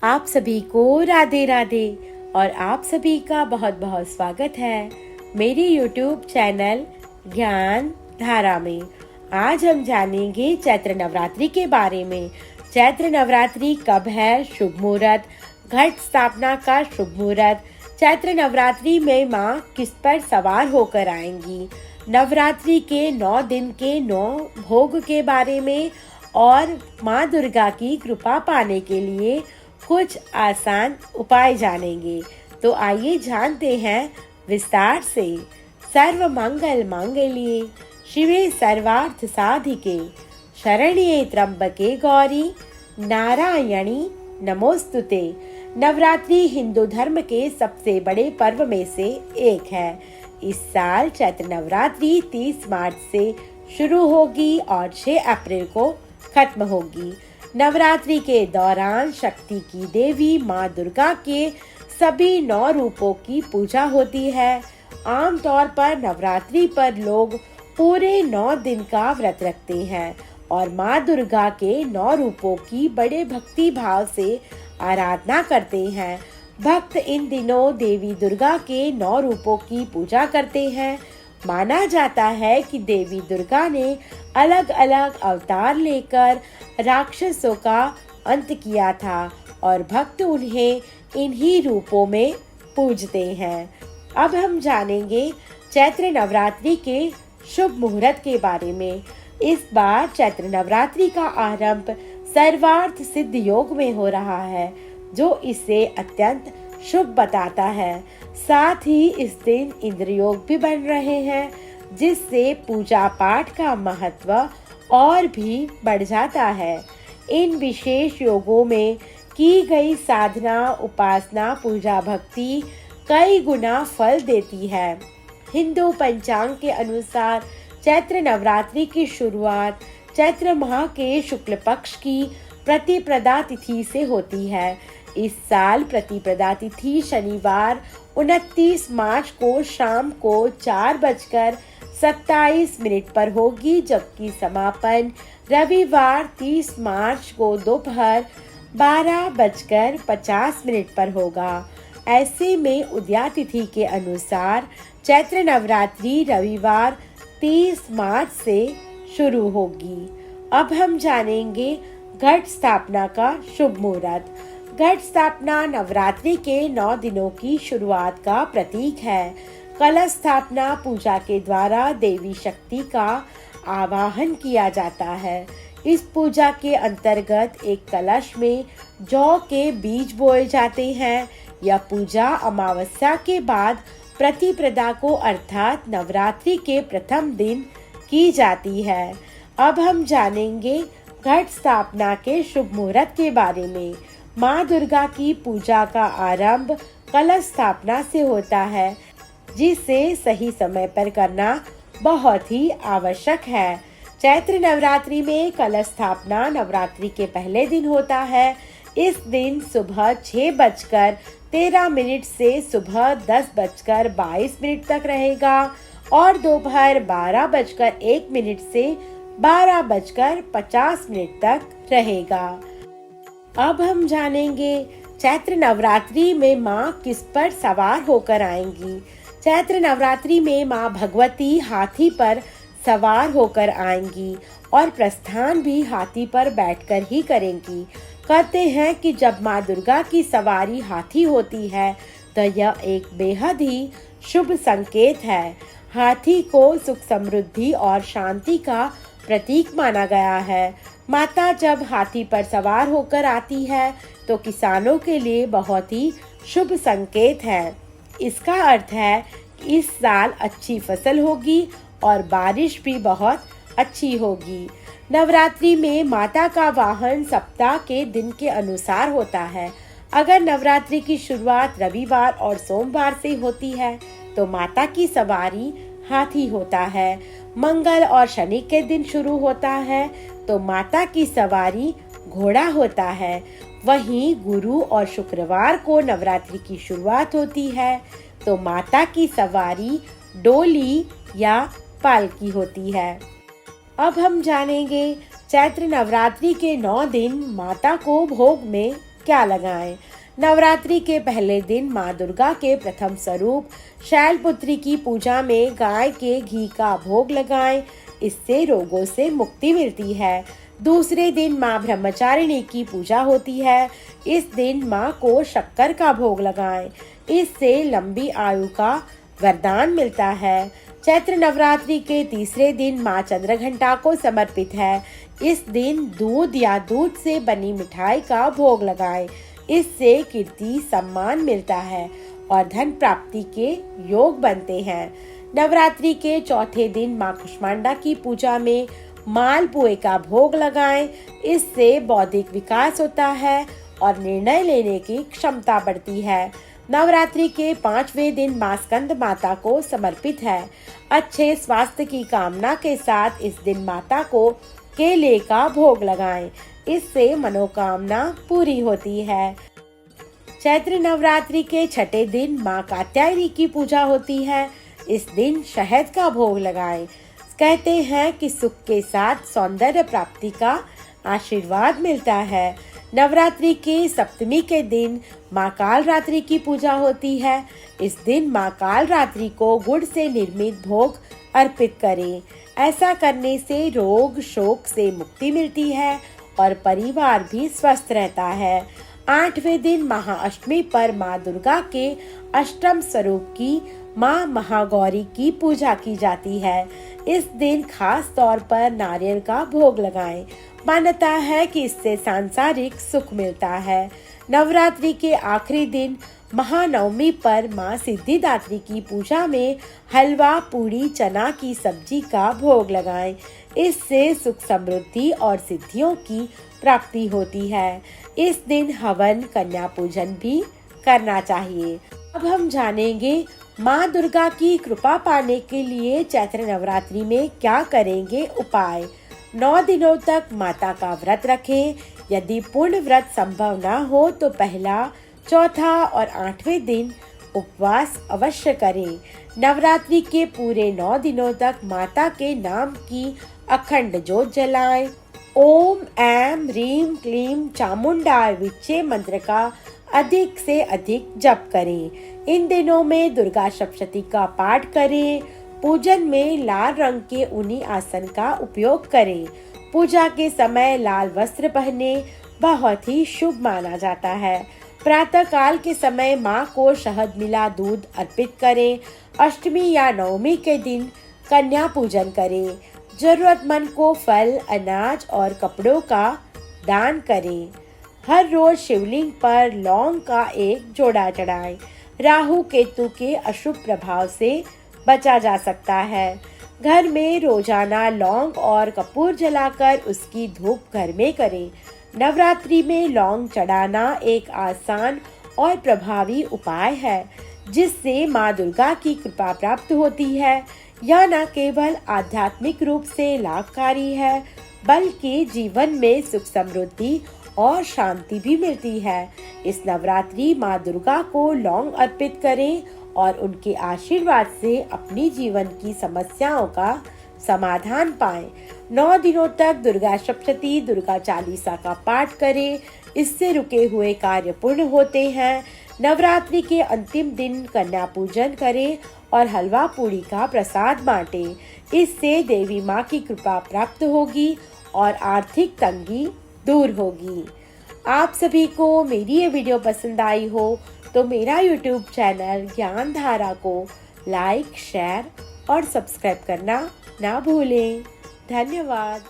आप सभी को राधे राधे और आप सभी का बहुत बहुत स्वागत है मेरी YouTube चैनल ज्ञान धारा में। आज हम जानेंगे चैत्र नवरात्रि के बारे में। चैत्र नवरात्रि कब है, शुभ मुहूर्त, घट स्थापना का शुभ मुहूर्त, चैत्र नवरात्रि में माँ किस पर सवार होकर आएंगी, नवरात्रि के 9 दिन के 9 भोग के बारे में और माँ दुर्गा की कृपा पाने के लिए कुछ आसान उपाय जानेंगे। तो आइए जानते हैं विस्तार से। सर्व मंगल मांगल्ये शिवे सर्वार्थ साधिके शरण्ये त्र्यंबके गौरी नारायणी नमोस्तुते। नवरात्रि हिंदू धर्म के सबसे बड़े पर्व में से एक है। इस साल चैत्र नवरात्रि 30 मार्च से शुरू होगी और 6 अप्रैल को खत्म होगी। नवरात्रि के दौरान शक्ति की देवी माँ दुर्गा के सभी 9 रूपों की पूजा होती है। आमतौर पर नवरात्रि पर लोग पूरे 9 दिन का व्रत रखते हैं और माँ दुर्गा के 9 रूपों की बड़े भक्ति भाव से आराधना करते हैं। भक्त इन दिनों देवी दुर्गा के 9 रूपों की पूजा करते हैं। माना जाता है कि देवी दुर्गा ने अलग अलग अवतार लेकर राक्षसों का अंत किया था और भक्त उन्हें इन्हीं रूपों में पूजते हैं। अब हम जानेंगे चैत्र नवरात्रि के शुभ मुहूर्त के बारे में। इस बार चैत्र नवरात्रि का आरंभ सर्वार्थ सिद्ध योग में हो रहा है, जो इसे अत्यंत शुभ बताता है। साथ ही इस दिन इंद्र योग भी बन रहे हैं, जिससे पूजा पाठ का महत्व और भी बढ़ जाता है। इन विशेष योगों में की गई साधना, उपासना, पूजा, भक्ति कई गुना फल देती है। हिंदू पंचांग के अनुसार चैत्र नवरात्रि की शुरुआत चैत्र माह के शुक्ल पक्ष की प्रतिपदा तिथि से होती है। इस साल प्रतिपदा तिथि शनिवार 29 मार्च को शाम को 4:27 पर होगी, जबकि समापन रविवार 30 मार्च को दोपहर 12:50 पर होगा। ऐसे में उदया तिथि के अनुसार चैत्र नवरात्रि रविवार 30 मार्च से शुरू होगी। अब हम जानेंगे घट स्थापना का शुभ मुहूर्त। घट स्थापना नवरात्रि के 9 दिनों की शुरुआत का प्रतीक है। कलश स्थापना पूजा के द्वारा देवी शक्ति का आवाहन किया जाता है। इस पूजा के अंतर्गत एक कलश में जौ के बीज बोए जाते हैं। यह पूजा अमावस्या के बाद प्रतिपदा को अर्थात नवरात्रि के प्रथम दिन की जाती है। अब हम जानेंगे घट स्थापना के शुभ मुहूर्त के बारे में। माँ दुर्गा की पूजा का आरंभ कलश स्थापना से होता है, जिसे सही समय पर करना बहुत ही आवश्यक है। चैत्र नवरात्रि में कलश स्थापना नवरात्रि के पहले दिन होता है। इस दिन सुबह 6:13 से सुबह 10:22 तक रहेगा और दोपहर 12:01 से 12:50 तक रहेगा। अब हम जानेंगे चैत्र नवरात्रि में माँ किस पर सवार होकर आएंगी। चैत्र नवरात्रि में माँ भगवती हाथी पर सवार होकर आएंगी और प्रस्थान भी हाथी पर बैठकर ही करेंगी। कहते हैं कि जब माँ दुर्गा की सवारी हाथी होती है तो यह एक बेहद ही शुभ संकेत है। हाथी को सुख, समृद्धि और शांति का प्रतीक माना गया है। माता जब हाथी पर सवार होकर आती है तो किसानों के लिए बहुत ही शुभ संकेत है। इसका अर्थ है कि इस साल अच्छी फसल होगी और बारिश भी बहुत अच्छी होगी। नवरात्रि में माता का वाहन सप्ताह के दिन के अनुसार होता है। अगर नवरात्रि की शुरुआत रविवार और सोमवार से होती है तो माता की सवारी हाथी होता है। मंगल और शनि के दिन शुरू होता है तो माता की सवारी घोड़ा होता है। वहीं गुरु और शुक्रवार को नवरात्रि की शुरुआत होती है तो माता की सवारी डोली या पालकी होती है। अब हम जानेंगे चैत्र नवरात्रि के 9 दिन माता को भोग में क्या लगाएं। नवरात्रि के पहले दिन माँ दुर्गा के प्रथम स्वरूप शैलपुत्री की पूजा में गाय के घी का भोग लगाएं। इससे रोगों से मुक्ति मिलती है। दूसरे दिन माँ ब्रह्मचारिणी की पूजा होती है। इस दिन माँ को शक्कर का भोग लगाएं। इससे लंबी आयु का वरदान मिलता है। चैत्र नवरात्रि के तीसरे दिन माँ चंद्रघंटा को समर्पित है। इस दिन दूध या दूध से बनी मिठाई का भोग लगाएं। इससे कीर्ति सम्मान मिलता है और धन प्राप्ति के योग बनते हैं। नवरात्रि के चौथे दिन माँ कुष्मांडा की पूजा में मालपुए का भोग लगाएं। इससे बौद्धिक विकास होता है और निर्णय लेने की क्षमता बढ़ती है। नवरात्रि के 5वें दिन माँ स्कंद माता को समर्पित है। अच्छे स्वास्थ्य की कामना के साथ इस दिन माता को केले का भोग लगाएं। इससे मनोकामना पूरी होती है। चैत्र नवरात्रि के छठे दिन माँ कात्यायनी की पूजा होती है। इस दिन शहद का भोग लगाएं। कहते हैं कि सुख के साथ सौंदर्य प्राप्ति का आशीर्वाद मिलता है। नवरात्रि के सप्तमी के दिन माँ कालरात्रि की पूजा होती है। इस दिन माँ कालरात्रि को गुड़ से निर्मित भोग अर्पित करें। ऐसा करने से रोग शोक से मुक्ति मिलती है और परिवार भी स्वस्थ रहता है। 8वें दिन महाअष्टमी पर माँ दुर्गा के अष्टम स्वरूप की माँ महागौरी की पूजा की जाती है। इस दिन खास तौर पर नारियल का भोग लगाएं। मान्यता है कि इससे सांसारिक सुख मिलता है। नवरात्रि के आखिरी दिन महानवमी पर माँ सिद्धिदात्री की पूजा में हलवा पूड़ी चना की सब्जी का भोग लगाएं। इससे सुख समृद्धि और सिद्धियों की प्राप्ति होती है। इस दिन हवन कन्या पूजन भी करना चाहिए। अब हम जानेंगे माँ दुर्गा की कृपा पाने के लिए चैत्र नवरात्रि में क्या करेंगे उपाय। 9 दिनों तक माता का व्रत रखें। यदि पूर्ण व्रत संभव न हो तो पहला, चौथा और 8वें दिन उपवास अवश्य करें। नवरात्रि के पूरे 9 दिनों तक माता के नाम की अखंड ज्योत जलाएं। ओम ऐं ह्रीं क्लीं चामुंडाय विच्चे मंत्र का अधिक से अधिक जप करें। इन दिनों में दुर्गा सप्तशती का पाठ करें। पूजन में लाल रंग के ऊनी आसन का उपयोग करें। पूजा के समय लाल वस्त्र पहने बहुत ही शुभ माना जाता है। प्रातः काल के समय माँ को शहद मिला दूध अर्पित करें। अष्टमी या नवमी के दिन कन्या पूजन करें। जरूरतमंद को फल, अनाज और कपड़ों का दान करें। हर रोज शिवलिंग पर लौंग का एक जोड़ा चढ़ाएं। राहु केतु के अशुभ प्रभाव से बचा जा सकता है। घर में रोजाना लौंग और कपूर जलाकर उसकी धूप घर में करें। नवरात्रि में लौंग चढ़ाना एक आसान और प्रभावी उपाय है, जिससे माँ दुर्गा की कृपा प्राप्त होती है। यह न केवल आध्यात्मिक रूप से लाभकारी है, बल्कि जीवन में सुख समृद्धि और शांति भी मिलती है। इस नवरात्रि माँ दुर्गा को लौंग अर्पित करें और उनके आशीर्वाद से अपनी जीवन की समस्याओं का समाधान पाएं। 9 दिनों तक दुर्गा सप्तशती, दुर्गा चालीसा का पाठ करें। इससे रुके हुए कार्य पूर्ण होते हैं। नवरात्रि के अंतिम दिन कन्या पूजन करें और हलवा पूड़ी का प्रसाद बांटें। इससे देवी माँ की कृपा प्राप्त होगी और आर्थिक तंगी दूर होगी। आप सभी को मेरी ये वीडियो पसंद आई हो तो मेरा YouTube चैनल ज्ञान धारा को लाइक, शेयर और सब्सक्राइब करना ना भूलें। धन्यवाद।